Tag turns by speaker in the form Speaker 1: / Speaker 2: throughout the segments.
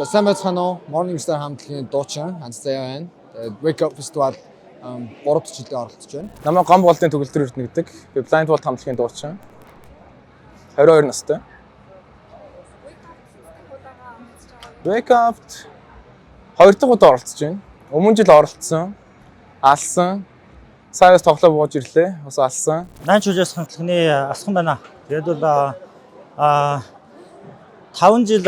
Speaker 1: сайн байцгаана уу? Morning Star хамтлагийн дуучин Ганцтай байна. Wake Up Festival 3 жилдээ оролцож байна.
Speaker 2: Намайг гом голдын төгөлдөр ирдэ гэдэг. Би Blind World хамтлагийн дуучин. 22 настай. Wake Up 2 дахь удаа оролцож байна. Өмнө жил оролцсон. Алсан. Саяас тоглоо бууж ирлээ. Бас алсан.
Speaker 3: Наач үжээс хамтлагны асхан байна. Тэгээд бол 5 жил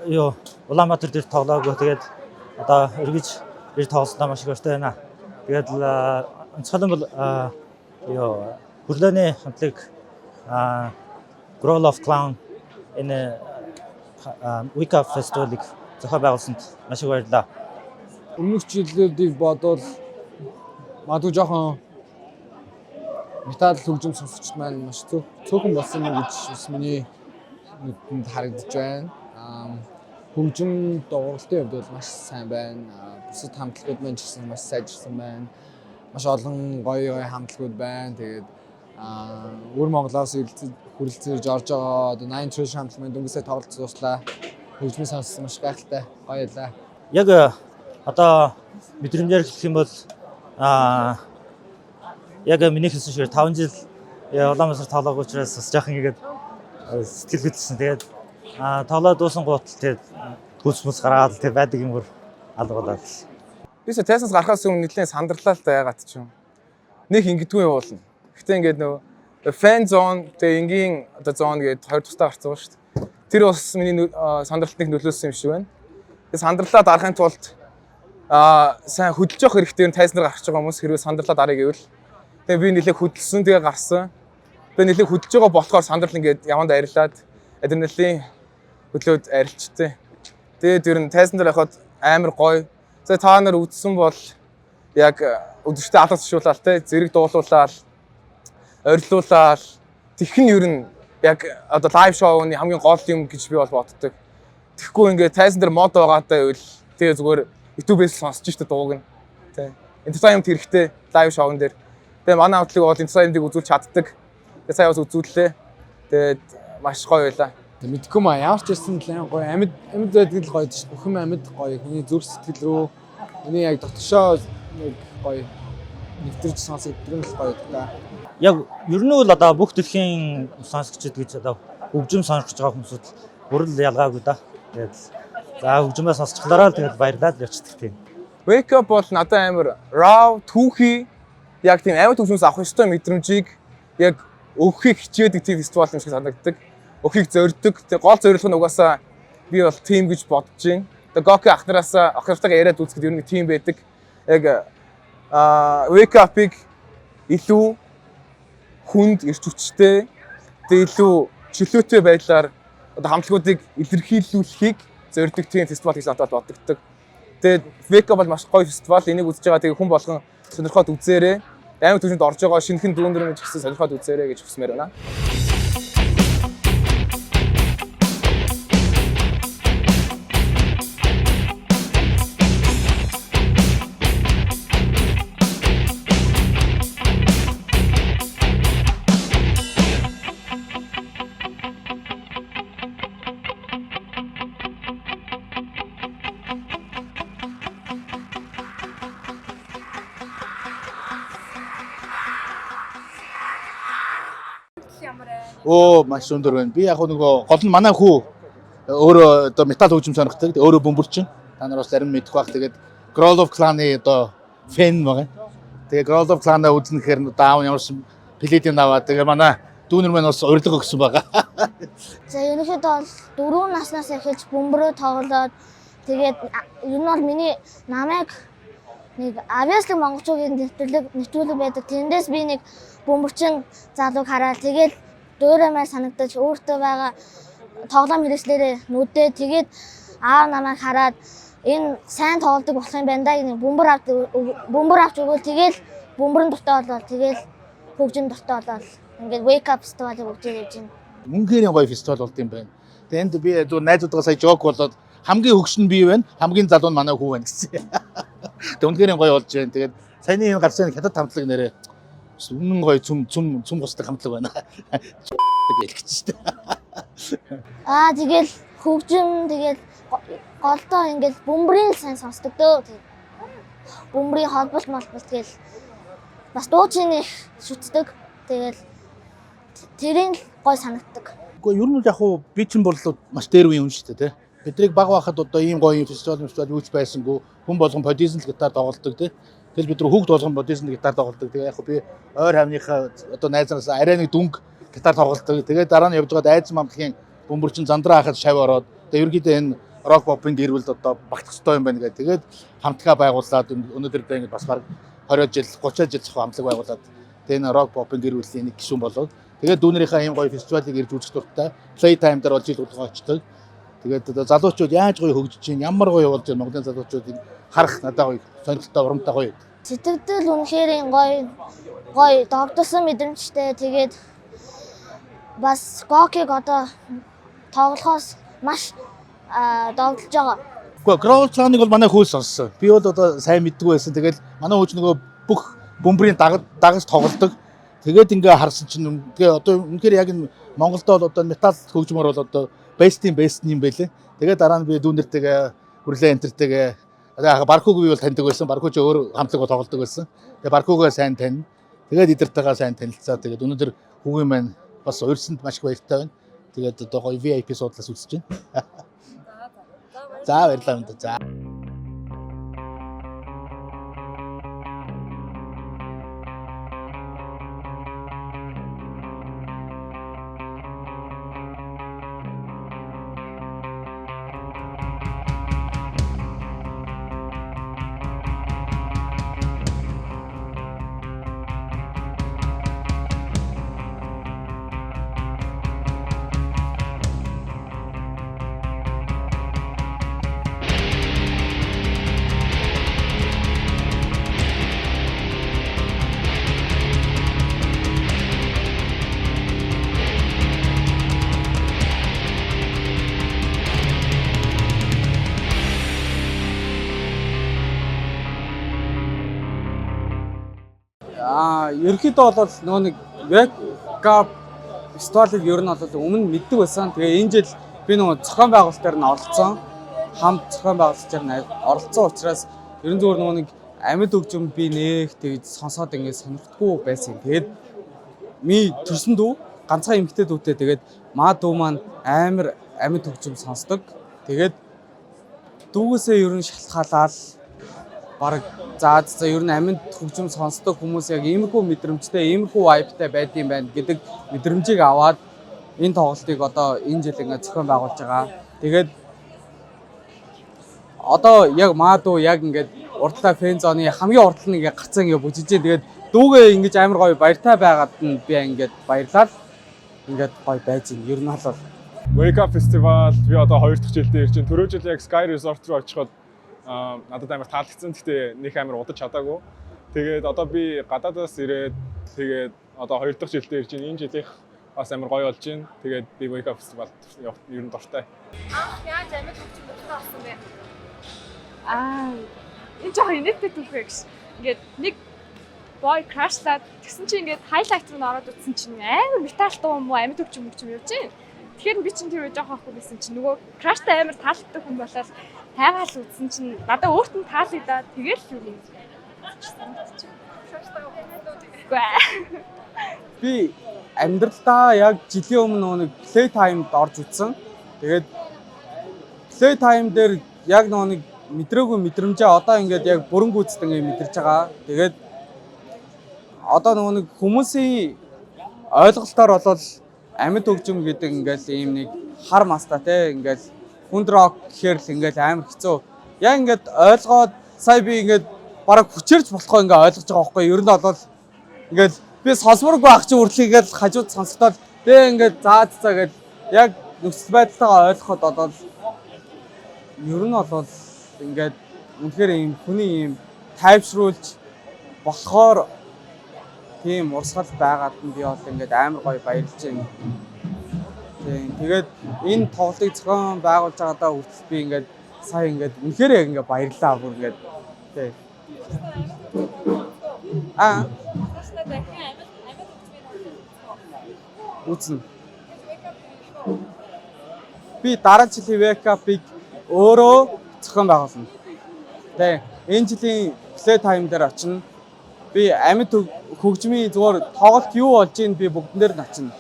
Speaker 3: юу Улаанбаатар дээр тоглоагүй. Тэгээд одоо эргэж ир тоглосноо маш их өртөө байна. Тэгээд онцгой бол юу Хүрлээний хамтлаг Growl of Clown энэ Wake Up Festival-ыг зохион байгуулсанд маш их баярлалаа.
Speaker 1: Өмнөх жилүүдийг бодвол магадгүй жоохон метал хөгжим сонсогчд маань маш цөөхөн болсон юм гэж бас миний нүдэнд харагдаж байна. Хөгжим дууралтын хувьд бол маш сайн байна. Бусад хамтлагууд маань ч гэсэн маш сайжирсан байна. Маш олон гоё хамтлагууд байна. Тэгээд өвөр Монголоос хүрэлцэж орж байгаа одоо 9 Trash хамтлаг маань дөнгөсөө тоглолт зууслаа. Хөгжмийн сонссон маш гайхалтай гоё ялаа.
Speaker 3: Яг одоо мэдрэмжээр хэлэх юм бол яг миний хэлсэн шиг 5 жил Улаанбаатар тоглоагүй учраас бас жаахан игээд сэтгэл хөдлсөн. Тэгээд тоглоо дуусан гутал тэгээд хөлс гараад тэгээд байдаг юмөр алгуулаад.
Speaker 2: Бис тайснаас гарахаас өмнө нэлээд сандарлаа л байгаад ч юм. Нэг ингэдэггүй явуулна. Гэхдээ ингээд нөгөө fan zone тэгээ энгийн одоо zone гээд хоёр тусдаа гарцсан шүү дээ. Тэр бас миний сандралтыг нөлөөлсөн юм шиг байна. Тэгээ сандарлаа дарахын тулд сайн хөдөлж явах хэрэгтэй нь тайснаар гарч байгаа хүмүүс хэрвээ сандарлаа дарыг гэвэл тэгээ би нэлээд хөдөлсөн тэгээ гарсан. Би нэлээд хөдөлж байгаа болохоор сандрал ингээд яванд арилаад адреналин хөдлөөд арилчтэй. Тэгээд ер нь тайсан дээр явахад амар гоё. За та нар үзсэн бол яг өдөртөө алга тушуулаад те зэрэг дуулуулаад орилуулаад тэгхэн ер нь яг одоо лайв шоуны хамгийн гол юм гэж би бол боддог. Тэгэхгүй ингээд тайсан дээр мод байгаатай байвал тэгээ зүгээр YouTube-ээс сонсч штэ дууг нь. Тэ. Entertainment хэрэгтэй лайв шоун дээр. Тэгээ манай хамтлагийг бол entertainment-ийг үзүүлж чаддаг. Тэгээ сая бас үзүүллээ. Тэгээд маш гоё байлаа.
Speaker 1: Мэдгүй маа ямар ч байсан л гоё амьд байдаг л гоё тийш. Бүхэн амьд гоё. Хүний зүрх сэтгэл рүү хүний яг дотгошоо нэг гоё нэвтэрч сонсогддог нь л гоё даа.
Speaker 3: Яг ер нь бол одоо бүх төрлийн сонсогчд гэж одоо хөгжим сонсож байгаа хүмүүсд бүр л ялгаагүй да. Тэгээд за хөгжмөө сонсчихлаараа л тэгээд баярлалаа явчихдаг тийм.
Speaker 2: Wake Up бол надад амар raw түүхий яг тийм амьд хөгжмөөс авах ёстой мэдрэмжийг яг өгөхийг хичээдэг тийм фестивал юм шиг санагддаг. Өгөхийг зорддог. Тэгээ гол зорилго нь угаасаа би бол тим гэж бодож байна. Тэгээ Гоки охиртойгоо яриад үзэхэд ер нь тим байдаг. Яг Wake Up-ыг илүү хүнд эрч хүчтэй тэгээ илүү чөлөөтэй байдлаар одоо хамтлагуудыг илэрхийлүүлэхийг зорддог тийм фестивал гэж надад боддог. Тэгээд Wake Up бол маш гоё фестивал. Энийг үзэж байгаа тэгээ хүн болгон сонирхоод үзээрэй. Аймаг төвшөнд орж байгаа шинэхэн дүүндэр мэж гэсэн сонирхоод үзээрэй гэж хүсмээр байна.
Speaker 4: Оо маш өндөр байна. Би яг нөгөө гол нь манай хүү өөрөө одоо метал хөгжим сонирхдаг. Өөрөө бөмбөрчин. Та нар бас зарим мэдэх байх. Тэгээд Growl of Clown-ы одоо фэн байгаа. Тэгээд Growl of Clown-аа үзнэ гэхээр даав ямарсан плейдинг аваад тэгээд манай дүүнер маань бас урилга өгсөн байгаа.
Speaker 5: За ерөнхийдөө бол 4 наснаас эхэлж бөмбөрөө тоглоод тэгээд ер нь бол миний намайг нэг авиаслаг монголчуудын нэвтрүүлэг байдаг. Тэндээс би нэг бөмбөрчин залууг хараад тэгээд дөөрөө маань санагдаж өөртөө байгаа тоглоом хэрэгслээрээ нүдээ тэгээд аав намайг хараад энэ сайн тоглодог болох юм байна да гэх бөмбөр авч өгөөл тэгээд бөмбөрн дуртай болоод тэгээд хөгжим дуртай болоод ингээд Wake Up Festival-ыг өгчээд явж байна.
Speaker 4: Үнэхээр гоё фестивал болд юм байна. Тэгээд энд би найзуудгаа сая жок болоод хамгийн хөгшин бий байна. Хамгийн залуу нь манай хүү байна гэсэн. Тэгээд үнэхээр гоё болж байна. Тэгээд саяны энэ гарсан хятад хамтлаг нэрээ үнэн гоё цум гусдаг хамтлаг байна. Гэлчихсэн.
Speaker 5: Тэгэл хөгжим тэгэл голдоо ингээд бөмбөрийн сайн сонсдог дөө. Бөмбөрийн холболт тэгэл бас дуучин их шүтдэг. Тэгэл тэрийн гой санагддаг.
Speaker 4: Гэхдээ ер нь яг хуу би чинь бол маш дээр үе юм шүү дээ тий. Бидрийг баг байхад одоо ийм гоё фестивал үүс байсангүй хүн болгон бодизм гитар тоглодог тий. Тэгэл бид нар хүүхд болгон бодизм гитар тоглодог. Тэгээ яг хуу би ойр хавныхаа одоо найзнараас арай нэг дүнг гитар тоглодог. Тэгээд дараа нь явж байгаа айз мамлагийн бөмбөрчин зандраа хахад шав ороод тэгээ ерөнхийдөө энэ рок попын гэрвэл одоо багтах ёстой юм байна гэдэг. Тэгээд хамтгаа байгуулад өнөөдөр ингээд бас баг 20 жил 30 жил зах хамтлаг байгуулад тэгээ энэ рок попын гэрүүлийн нэг гишүүн болоод тэгээд дүүнэрийнхээ ийм гоё фестивалыг ирж үзэх дуртай. Playtime дээр бол жил болгоо очдог. Тэгээд одоо залуучууд яаж гоё хөгжиж чинь ямар гоё болж байгаа Монголын залуучуудыг харах надад гоё сонирхолтой урамтай гоё.
Speaker 5: Сэтгэл үнэхээр гоё догдсон мэдрэмжтэй. Тэгээд бас гокиг одоо тоглохоос маш догдолж байгаа.
Speaker 4: Гэхдээ Growl Clan-ыг бол манай хөөс сонссон. Би бол одоо сайн мэддэггүй байсан. Тэгээд манай хөөч нөгөө бүх бөмбөрийн дагаж тоглодог. Тэгээд ингээ харсан чинь тэгээ одоо үнэхээр яг энэ Монголд бол одоо метал хөгжмөр бол одоо best юм байлээ. Тэгээд дараа нь би дүүнэртэйгээ хүрлээ энтертэйгээ одоо Баркуг би бол таньдаг байсан. Баркуг ч өөр хамтлаг тоглодог байсан. Тэгээд Баркугаа сайн тань. Тэгээд идэртэйгээ сайн танилцаа. Тэгээд өнөөдөр хүүгийн маань бас урьсанд маш их баяртай байна. Тэгээд одоо гоё VIP суудлаас үзэж байна. За баярлалаа өндөр. За.
Speaker 1: Ерөнхийдөө бол нөгөө нэг wake up фестивалыг ер нь бол өмнө мэддэг байсан. Тэгээ энэ жил би нөгөө зохион байгуулалтаар нь оролцсон. Хамт зохион байгуулалтаар нь оролцсон учраас ерөн зүгээр нөгөө нэг амьд хөгжим би нээх тэгж сонсоод ингээд сонирхдаггүй байсан. Тэгээд ми төрсөн дүү ганцхан эмэгтэй дүүтэй тэгээд маа дүү маань амар амьд хөгжим сонсдог. Тэгээд дүүгээсээ ер нь шалтгаалаад бараг за ер нь амьд хөгжим сонсдог хүмүүс яг иймэрхүү мэдрэмжтэй, иймэрхүү vibeтай байдсан байна гэдэг мэдрэмжийг аваад энэ тоглолтыг одоо энэ жил ингээд зохион байгуулж байгаа. Тэгээд одоо яг Маадуу яг ингээд урдлаа фэн зоны хамгийн урдл нь ингээд гарцаа ингээд бүжиж. Тэгээд дүүгээ ингэж амар гоё баяртай байгаад нь би ингээд баярлал ингээд гоё байж байна. Ер нь бол
Speaker 6: Wake Up Festival би одоо 2 дахь жилдээ ирж байна. Түрүү жил яг Sky Resort руу очиход надад амар таалагдсан. Гэхдээ нэг амар удаж чадаагүй. Тэгээд одоо би гадаадаас ирээд тэгээд одоо 2 дахь жилдээ ирж байна. Энэ жилийнх бас амар гоё болж байна. Тэгээд би Wake Up Festival ер нь дуртай.
Speaker 7: Яаж амьд хөгжим болтой болсон бэ? Энэ жоо инээдтэй түүхээ гэж. Ингээд нэг boy crash-лаад тэгсэн чинь ингээд highlight руу ороод утсан чинь амар метал дуу юм уу амьд хөгжим явж байна. Тэгэхээр би чинь тэр үе жоох ахгүй байсан чинь нөгөө crash-тай амар таалагддаг хүн болоод тайгаал үзсэн чинь надад өөрт нь таалагдаад тэгэл юу юм.
Speaker 1: би амьдралдаа яг жилийн өмнө нэг Playtime-д орж үзсэн. Тэгээд Playtime дээр яг нэг мэдрээгүй мэдрэмжээ одоо ингээд яг бүрэн гүйцэд ингээд мэдэрч байгаа. Тэгээд одоо нэг хүмүүсийн ойлголтоор болол амьд хөгжим гэдэг ингээд ийм нэг хар мастай те ингээд хүнд рок гэхээр л ингээд амар хэцүү. Яг ингээд ойлгоод сая би ингээд бараг хүчээрч болохоо ингээд ойлгож байгаа байхгүй. Ер нь бол ингээд би сонсморгүй ах чи үрдлийгээл хажууд сонсоход тэг ингээд заа гэж яг нөхцөл байдлаагаа ойлгоход бол ер нь бол ингээд үнэхээр ийм хүний ийм тайвшруулж болохоор тийм урсгал байгаад нь би бол ингээд амар гоё баярлж байна. Тэгээд энэ тоглолтыг зохион байгуулж байгаадаа хүртэл би ингээд сая ингээд үнэхээр яг ингээд баярлаа бүр ингээд тийм. Үзнэ. Би дараа жилийн Wake Up-ыг өөрөө зохион байгуулна. Тэгээ энэ жилийн плей тайм дээр очино. Би амьд хөгжмийн зүгээр тоглолт юу болж ийн би бүгдэн дээр нь очино.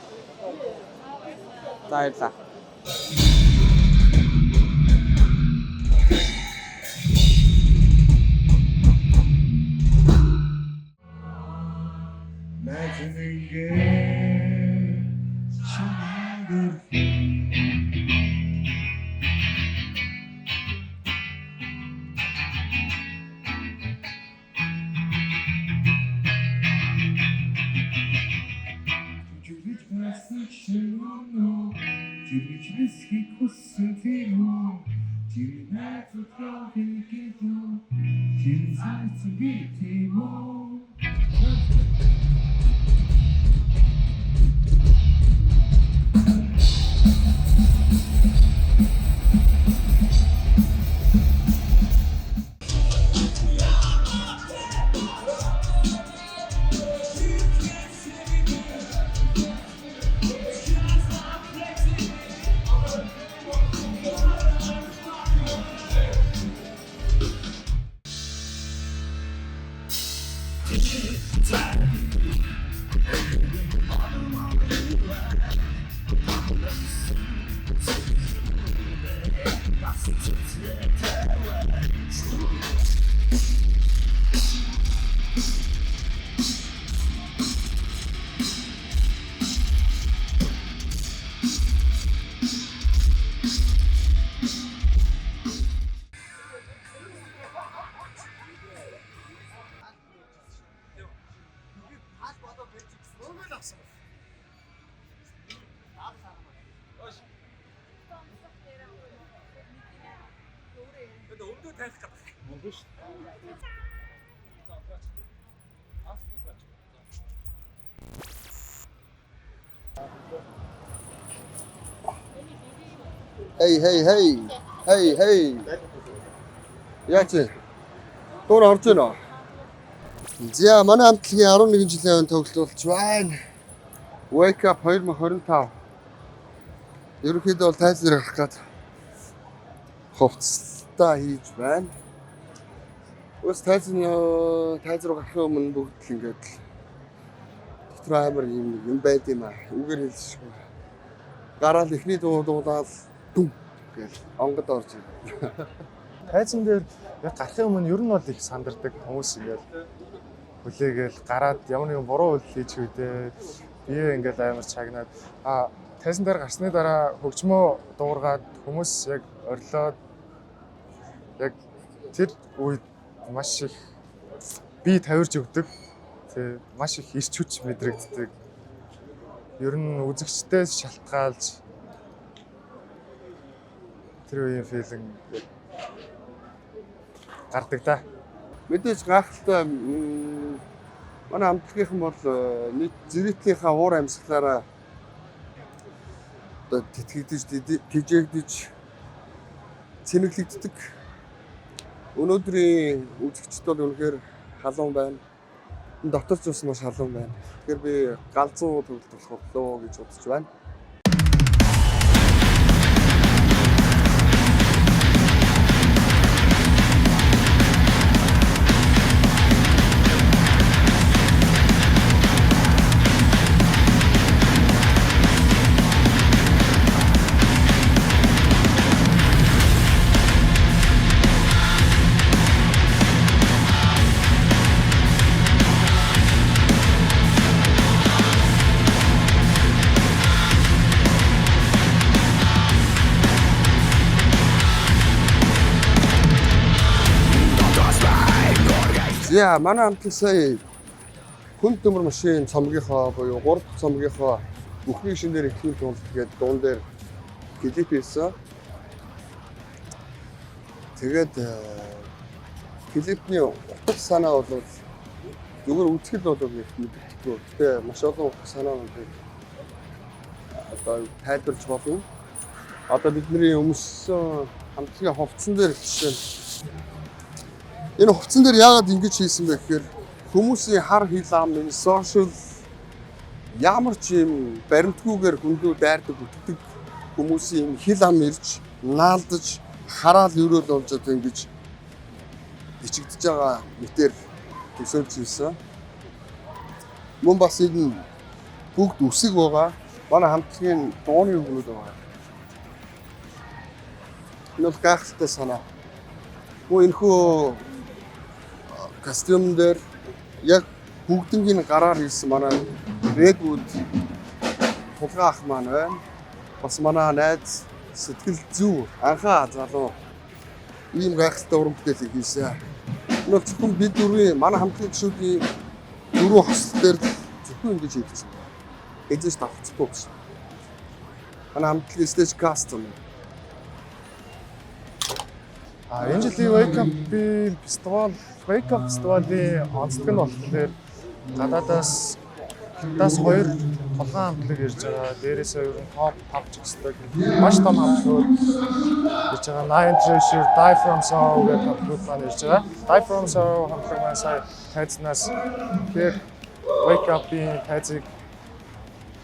Speaker 1: За баярлалаа.
Speaker 8: Hey. Яач вэ? Дуур орж байна уу? За манай хамтлагийн 11 жилийн тоглолт болж байна. Wake Up 2025. Ерөнхийдөө бол тайлбар гаргах гээд хувцастаа хийж байна. Ус тайлбар гарахын өмнө бүгд л ингээд дотор амар юм байд юм аа. Үгээр хэлчихгүй. Гараал эхний дуулаад дүм гэж онгод орж ирнэ.
Speaker 9: Тайзан дээр яг гарахын өмнө ер нь бол их сандардаг хүмүүс ингээл хүлээгээл гараад ямар нэгэн буруу үйл хийж хүйдээ бие ингээл амар чагнаад тайзан дээр гарсны дараа хөгжмөө дуургаад хүмүүс яг орилоод яг тэр үед маш их бие тавирж өгдөг. Тэ маш их эрч хүч мэдрэгддэг. Ер нь үзэгчдээс шалтгаалж тэр үеийн филинг гардаг да.
Speaker 8: Мэдээж гайхалтай манай хамтлагийнхан бол нийт зэрэгтийнхаа уур амьсгалаараа одоо тэтгэгдэж цэнэглэгддэг. Өнөөдрийн үзэгчд бол үнэхээр халуун байна. Дотор ч бас маш халуун байна. Тэгэхээр би галзуу төгөлд болох болоо гэж бодож байна. За манай хамтлаг сая хүн төмөр машин цомгийнхоо буюу 3 дахь цомгийнхоо бүхний шин дээр ихний тулд гэдэг дуун дээр клип хийсэн. Тэгээд клипний утга санаа бол зүгээр үзэхэд бол мэддэггүй. Гэтэ маш олон утга санаа нь одоо тайлбарч болно. Одоо бидний өмссөн хамтлагийн хувцсан дээр жишээ энэ хувцсан дээр яагаад ингэж хийсэн бэ гэхээр хүмүүсийн хар хил ам энэ сошиал ямар ч юм баримтгүйгээр хүндүү дайрдаг бүтдэг хүмүүсийн хил ам ирж наалдаж хараад өрөөл болж одоо ингэж бичигдэж байгаа мэтэр төсөөлж ирсэн. Мөн бас энэ бүгд үсэг байгаа. Манай хамтлагийн дууны өгнүүд байгаа. Энэ бол гайхалтай санаа. Мөн энэхүү костюм дээр яг бүгднгийн гараар хийсэн манай Redwood тулгаан ах маань байна. Бас манай найз сэтгэл зүй анхаа залуу ийм гайхалтай уран бүтээлийг хийсэн. Энэ бол зөвхөн бид дөрвийн манай хамтлагийн гишүүдийн дөрвөн хослол дээр зөвхөн ингэж хийгдсэн. Эзэж давхцахгүй биш. Манай хамтлагийн stage cast юм.
Speaker 9: Энэ жилийн Wake Up фестивалийн онцлог нь болохоор гадаадаас 2 толгойн хамтлаг ирж байгаа. Дээрээсээ ер нь топ 5 ч гэсдэг маш том хамтлагууд ирж байгаа. Nine Treasure, Die From Sorrow гэх хамтлагууд маань ирж байгаа. Die From Sorrow хамтлаг маань сая тайзнаас тэгэхээр Wake Up-ийн тайзыг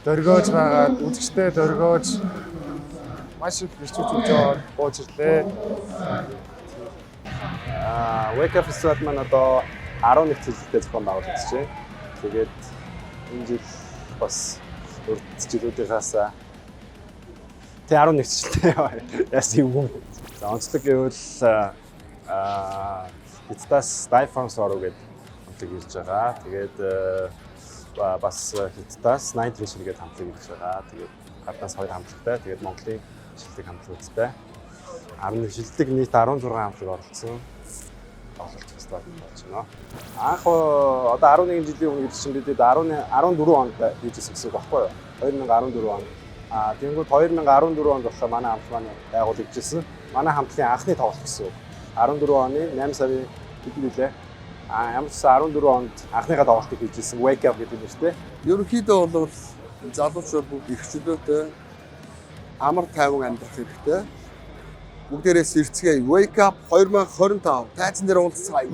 Speaker 9: дөргөөж байгаа. Үзэгчтэй дөргөөж маш их ирчүүж бууж ирлээ.
Speaker 10: Wake Up Festival маань одоо 11 жилдээ зохион байгуулагдчихжээ. Тэгээд энэ жил бас урд жилүүдийнхээс тэг 11 жилдээ яасан юм. За онцлог гэвэл Хятадаас Die From Sorrow гэдэг хамтлаг ирж байгаа. Тэгээд бас Хятадаас Nine Treasure гэдэг хамтлаг ирж байгаа. Тэгээд гаднаас 2 хамтлагтай. Тэгээд Монголын шилдэг хамтлагуудтай. 11 шилдэг нийт 16 хамтлаг оролцсон. Ололт фестивал болж байна. Анх одоо 11 жилийн өмнө гэж чинь бид 14 онд хийжсэн гэсэн үг байхгүй юу? 2014 он. Тэнгүүд 2014 онд болохоор манай хамт маань байгуулагдчихсан. Манай хамтлагийн анхны тоглолт гэсэн үг. 14 оны 8 сарын хэдэн билээ? Ямар ч 14 онд анхныхаа тоглолтыг хийжсэн Wake Up гэдэг нэртэй.
Speaker 8: Ерөнхийдөө бол залуучууд бүгд их чөлөөтэй амар тайван амьдрах хэрэгтэй. Бүгдээрээ сэрцгээ Wake Up 2025 тайзан дээр уулзцгаая.